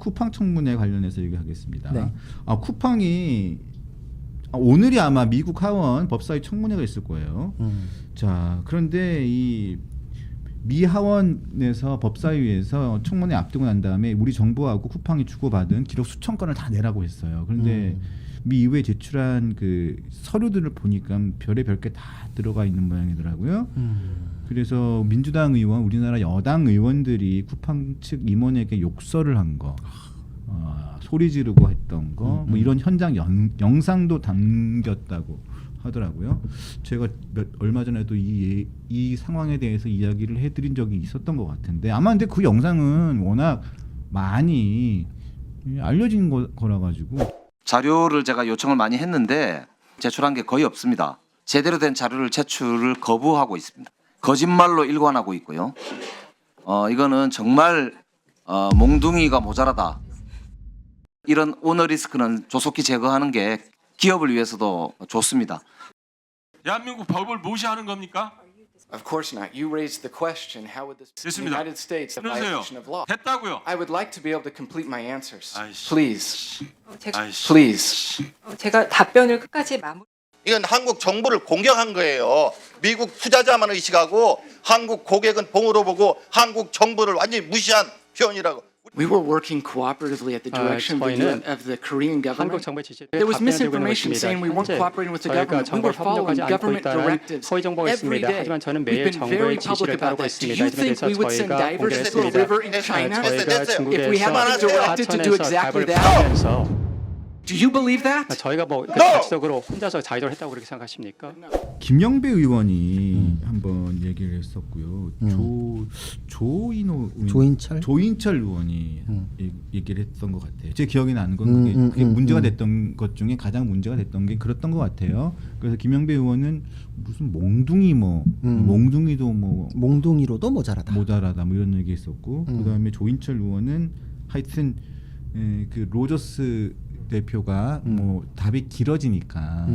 쿠팡 청문회 관련해서 얘기하겠습니다. 네. 쿠팡이 오늘이 아마 미국 하원 법사위 청문회가 있을 거예요. 자, 그런데 이 미 하원에서 법사위에서 청문회 앞두고 난 다음에 우리 정부하고 쿠팡이 주고받은 기록 수천 건을 다 내라고 했어요. 그런데 미 의회에 제출한 그 서류들을 보니까 별의별 게 다 들어가 있는 모양이더라고요. 그래서 민주당 의원, 우리나라 여당 의원들이 쿠팡 측 임원에게 욕설을 한 거, 소리 지르고 했던 거, 뭐 이런 현장 영상도 담겼다고 하더라고요. 제가 얼마 전에도 이 상황에 대해서 이야기를 해드린 적이 있었던 것 같은데 아마 근데 그 영상은 워낙 많이 알려진 거라 가지고 자료를 제가 요청을 많이 했는데 제출한 게 거의 없습니다. 제대로 된 자료를 제출을 거부하고 있습니다. 거짓말로 일관하고 있고요. 이거는 정말 몽둥이가 모자라다. 이런 오너 리스크는 조속히 제거하는 게 기업을 위해서도 좋습니다. 대한민국 법을 무시하는 겁니까? Of course not. You raised the question, how would this the 됐습니다. United States a 끊으세요. violation of law? 됐다고요. I would like to be able to complete my answers. 아이씨. Please. 아이씨. Please. 제가 답변을 끝까지 마무리. 이건 한국 정부를 공격한 거예요. 미국 투자자만 의식하고 한국 고객은 봉으로 보고 한국 정부를 완전히 무시한 표현이라고. We were working cooperatively at the direction of the Korean 한국 government. 정부의 지시에 There was 답변을 드리고 있는 misinformation 것입니다. saying we weren't 현재 cooperating with the 저희가 government. We were 정부에 following 협력하지 않고 government 있다는 directives 허위 정보가 every 있습니다. day. 하지만 저는 We've 매일 been very 정부의 public 지시를 about 따르고 this. Do 있습니다. you 이 점에 think 대해서 we would send 저희가 divers 공개를 to the 했습니다. river in China 저희가 if we hadn't been 중국에서 directed to do 하천에서 exactly 답을 that? 파면서 Do you believe that? 저희가 뭐 자체적으로 혼자서 자유를 했다고 그렇게 생각하십니까? 김영배 의원이 한번 얘기를 했었고요. 조인철 의원이 얘기를 했던 것 같아요. 제 기억이 나는 건 그게 문제가 됐던 것 중에 가장 문제가 됐던 게 그랬던 것 같아요. 그래서 김영배 의원은 무슨 몽둥이도 뭐 몽둥이로도 모자라다. 뭐 이런 얘기했었고 그다음에 조인철 의원은 하여튼 그 로저스 대표가 뭐 답이 길어지니까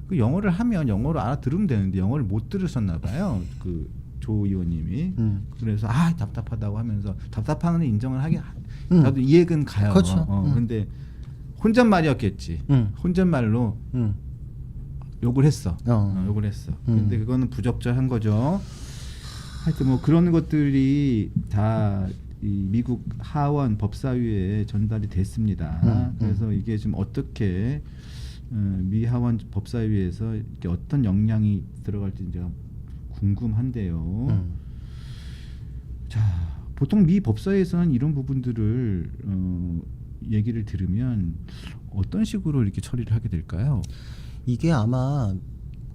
그 영어를 하면 영어로 알아들으면 되는데 영어를 못 들으셨나 봐요. 그 조 의원님이 그래서 답답하다고 하면서 답답한 건 인정을 하긴 나도 이해는 가요. 그렇죠. 근데 혼잣말이었겠지. 혼잣말로 욕을 했어. 욕을 했어. 근데 그거는 부적절한 거죠. 하여튼 뭐 그런 것들이 다 이 미국 하원 법사위에 전달이 됐습니다. 그래서 이게 지금 어떻게 미 하원 법사위에서 이렇게 어떤 역량이 들어갈지 제가 궁금한데요. 자, 보통 미 법사위에서는 이런 부분들을 얘기를 들으면 어떤 식으로 이렇게 처리를 하게 될까요? 이게 아마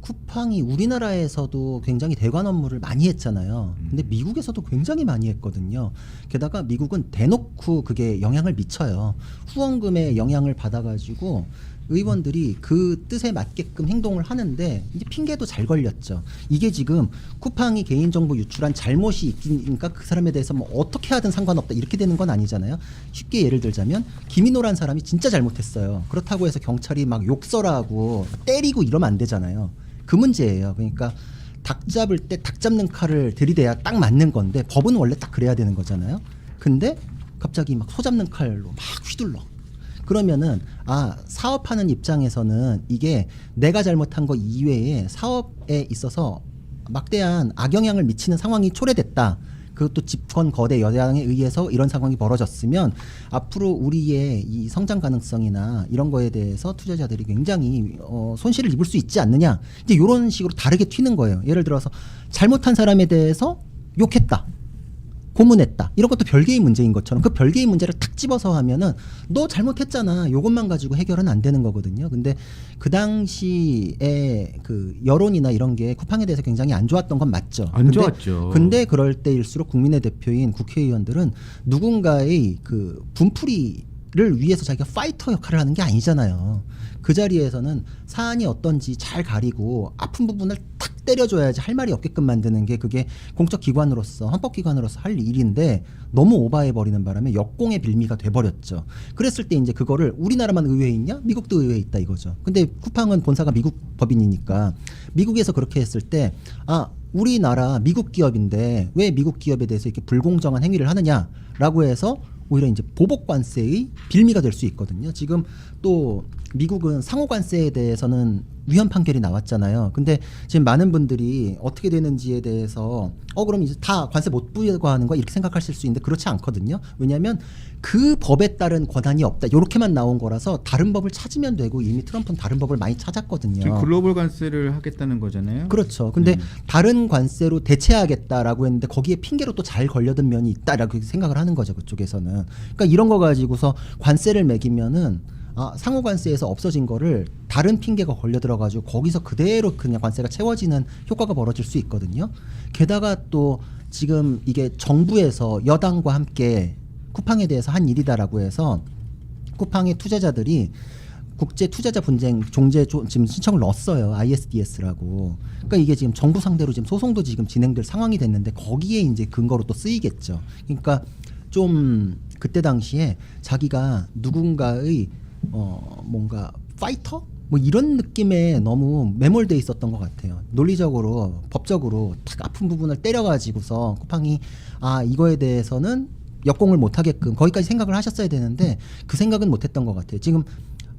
쿠팡이 우리나라에서도 굉장히 대관 업무를 많이 했잖아요. 근데 미국에서도 굉장히 많이 했거든요. 게다가 미국은 대놓고 그게 영향을 미쳐요. 후원금에 영향을 받아가지고 의원들이 그 뜻에 맞게끔 행동을 하는데 이제 핑계도 잘 걸렸죠. 이게 지금 쿠팡이 개인정보 유출한 잘못이 있으니까 그 사람에 대해서 뭐 어떻게 하든 상관없다 이렇게 되는 건 아니잖아요. 쉽게 예를 들자면 김인호란 사람이 진짜 잘못했어요. 그렇다고 해서 경찰이 막 욕설하고 때리고 이러면 안 되잖아요. 그 문제예요. 그러니까 닭 잡을 때 닭 잡는 칼을 들이대야 딱 맞는 건데 법은 원래 딱 그래야 되는 거잖아요. 근데 갑자기 막 소 잡는 칼로 막 휘둘러. 그러면은 사업하는 입장에서는 이게 내가 잘못한 거 이외에 사업에 있어서 막대한 악영향을 미치는 상황이 초래됐다. 그것도 집권 거대 여당에 의해서 이런 상황이 벌어졌으면 앞으로 우리의 이 성장 가능성이나 이런 거에 대해서 투자자들이 굉장히 손실을 입을 수 있지 않느냐. 이제 이런 식으로 다르게 튀는 거예요. 예를 들어서 잘못한 사람에 대해서 욕했다. 고문했다. 이런 것도 별개의 문제인 것처럼 그 별개의 문제를 탁 집어서 하면은 너 잘못했잖아. 이것만 가지고 해결은 안 되는 거거든요. 근데 그 당시에 그 여론이나 이런 게 쿠팡에 대해서 굉장히 안 좋았던 건 맞죠. 안 좋았죠. 근데 그럴 때일수록 국민의 대표인 국회의원들은 누군가의 그 분풀이를 위해서 자기가 파이터 역할을 하는 게 아니잖아요. 그 자리에서는 사안이 어떤지 잘 가리고 아픈 부분을 탁 때려줘야지 할 말이 없게끔 만드는 게 그게 공적기관으로서 헌법기관으로서 할 일인데 너무 오버해버리는 바람에 역공의 빌미가 돼버렸죠. 그랬을 때 이제 그거를 우리나라만 의회에 있냐? 미국도 의회에 있다 이거죠. 근데 쿠팡은 본사가 미국 법인이니까 미국에서 그렇게 했을 때 우리나라 미국 기업인데 왜 미국 기업에 대해서 이렇게 불공정한 행위를 하느냐라고 해서 오히려 이제 보복 관세의 빌미가 될 수 있거든요. 지금 또 미국은 상호 관세에 대해서는 위헌 판결이 나왔잖아요. 근데 지금 많은 분들이 어떻게 되는지에 대해서 그럼 이제 다 관세 못 부과하는 거야 이렇게 생각하실 수 있는데 그렇지 않거든요. 왜냐하면 그 법에 따른 권한이 없다. 이렇게만 나온 거라서 다른 법을 찾으면 되고 이미 트럼프는 다른 법을 많이 찾았거든요. 지금 글로벌 관세를 하겠다는 거잖아요. 그렇죠. 근데 다른 관세로 대체하겠다라고 했는데 거기에 핑계로 또 잘 걸려든 면이 있다라고 생각을 하는 거죠. 그쪽에서는. 그러니까 이런 거 가지고서 관세를 매기면은 상호 관세에서 없어진 거를 다른 핑계가 걸려 들어가지고 거기서 그대로 그냥 관세가 채워지는 효과가 벌어질 수 있거든요. 게다가 또 지금 이게 정부에서 여당과 함께 쿠팡에 대해서 한 일이다라고 해서 쿠팡의 투자자들이 국제 투자자 분쟁 종재 지금 신청을 넣었어요. ISDS라고. 그러니까 이게 지금 정부 상대로 지금 소송도 지금 진행될 상황이 됐는데 거기에 이제 근거로 또 쓰이겠죠. 그러니까 좀 그때 당시에 자기가 누군가의 뭔가 파이터? 뭐 이런 느낌에 너무 매몰돼 있었던 것 같아요. 논리적으로, 법적으로 딱 아픈 부분을 때려가지고서 쿠팡이 이거에 대해서는 역공을 못하게끔 거기까지 생각을 하셨어야 되는데 그 생각은 못했던 것 같아요. 지금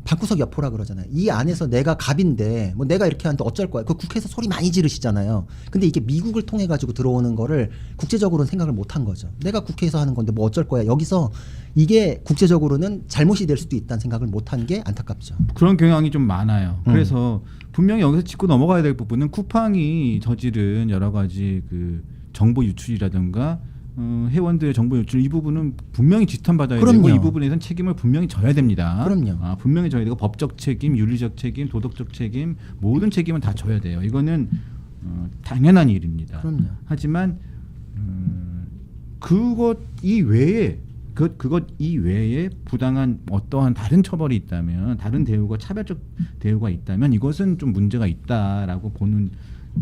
방구석 여포라 그러잖아요. 이 안에서 내가 갑인데 뭐 내가 이렇게 하는데 어쩔 거야. 그 국회에서 소리 많이 지르시잖아요. 근데 이게 미국을 통해 가지고 들어오는 거를 국제적으로는 생각을 못한 거죠. 내가 국회에서 하는 건데 뭐 어쩔 거야. 여기서 이게 국제적으로는 잘못이 될 수도 있다는 생각을 못한 게 안타깝죠. 그런 경향이 좀 많아요. 그래서 분명히 여기서 짚고 넘어가야 될 부분은 쿠팡이 저지른 여러 가지 그 정보 유출이라든가 회원들의 정보 유출 이 부분은 분명히 지탄받아야 그럼요. 되고 이 부분에선 책임을 분명히 져야 됩니다. 그럼요. 분명히 져야 되고 법적 책임, 윤리적 책임, 도덕적 책임 모든 책임은 다 져야 돼요. 이거는 당연한 일입니다. 그럼요. 하지만 그것 이외에 그것 이외에 부당한 어떠한 다른 처벌이 있다면 다른 대우가 차별적 대우가 있다면 이것은 좀 문제가 있다라고 보는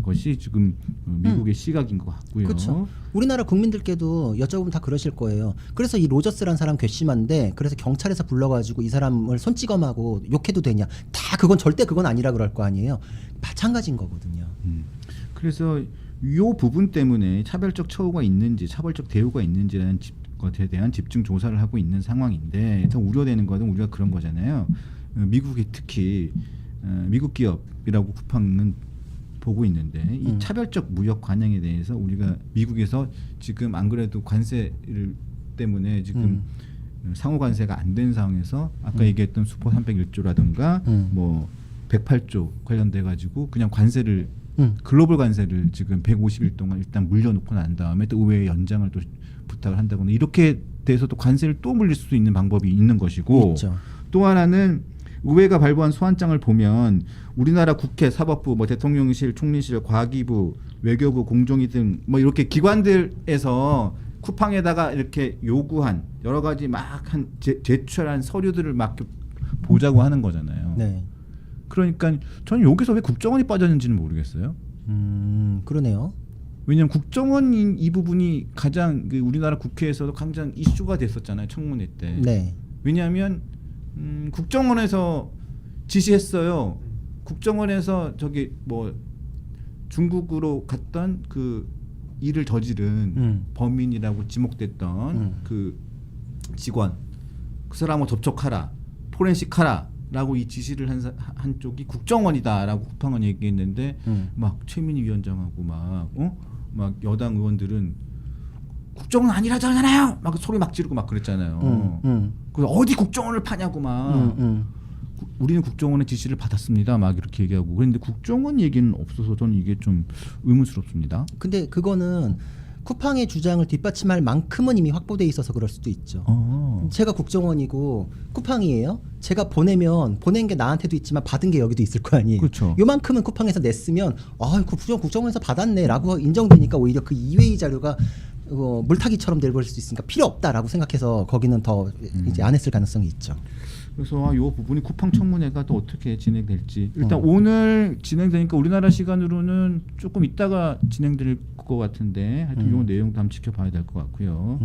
것이 지금 미국의 시각인 것 같고요. 그렇죠. 우리나라 국민들께도 여쭤보면 다 그러실 거예요. 그래서 이 로저스라는 사람 괘씸한데 그래서 경찰에서 불러가지고 이 사람을 손찌검하고 욕해도 되냐? 다 절대 그건 아니라 그럴 거 아니에요. 마찬가지인 거거든요. 그래서 이 부분 때문에 차별적 처우가 있는지 차별적 대우가 있는지라는 것에 대한 집중 조사를 하고 있는 상황인데 더 우려되는 것은 우리가 그런 거잖아요. 미국이 특히 미국 기업이라고 쿠팡은 보고 있는데 이 차별적 무역 관행에 대해서 우리가 미국에서 지금 안 그래도 관세를 때문에 지금 상호 관세가 안 된 상황에서 아까 얘기했던 수포 301조라든가 뭐 108조 관련돼 가지고 그냥 관세를 글로벌 관세를 지금 150일 동안 일단 물려놓고 난 다음에 또 의회에 연장을 또 부탁을 한다거나 이렇게 돼서 또 관세를 또 물릴 수 있는 방법이 있는 것이고 있죠. 또 하나는 의회가 발부한 소환장을 보면 우리나라 국회, 사법부, 뭐 대통령실, 총리실, 과기부, 외교부, 공정위 등 뭐 이렇게 기관들에서 쿠팡에다가 이렇게 요구한 여러 가지 막 제출한 서류들을 막 보자고 하는 거잖아요. 네. 그러니까 저는 여기서 왜 국정원이 빠졌는지는 모르겠어요. 그러네요. 왜냐하면 국정원 이 부분이 가장 우리나라 국회에서도 가장 이슈가 됐었잖아요. 청문회 때. 네. 왜냐하면 국정원에서 지시했어요. 국정원에서 저기 뭐 중국으로 갔던 그 일을 저지른 범인이라고 지목됐던 그 직원 그 사람하고 접촉하라, 포렌식하라라고 이 지시를 한 쪽이 국정원이다라고 쿠팡은 얘기했는데 막 최민희 위원장하고 막 여당 의원들은 국정원 아니라잖아요. 막 소리 막 지르고 막 그랬잖아요. 그래서 어디 국정원을 파냐고 막. 우리는 국정원의 지시를 받았습니다. 막 이렇게 얘기하고. 그런데 국정원 얘기는 없어서 저는 이게 좀 의문스럽습니다. 근데 그거는 쿠팡의 주장을 뒷받침할 만큼은 이미 확보돼 있어서 그럴 수도 있죠. 제가 국정원이고 쿠팡이에요. 제가 보낸 게 나한테도 있지만 받은 게 여기도 있을 거 아니에요. 그렇죠. 요만큼은 쿠팡에서 냈으면 국정원에서 받았네라고 인정되니까 오히려 그 이외의 자료가 물타기처럼 돼버릴 수 있으니까 필요 없다라고 생각해서 거기는 더 이제 안 했을 가능성이 있죠. 그래서 이 부분이 쿠팡 청문회가 또 어떻게 진행될지 일단 오늘 진행되니까 우리나라 시간으로는 조금 있다가 진행될 것 같은데 하여튼 이 내용도 한번 지켜봐야 될 것 같고요.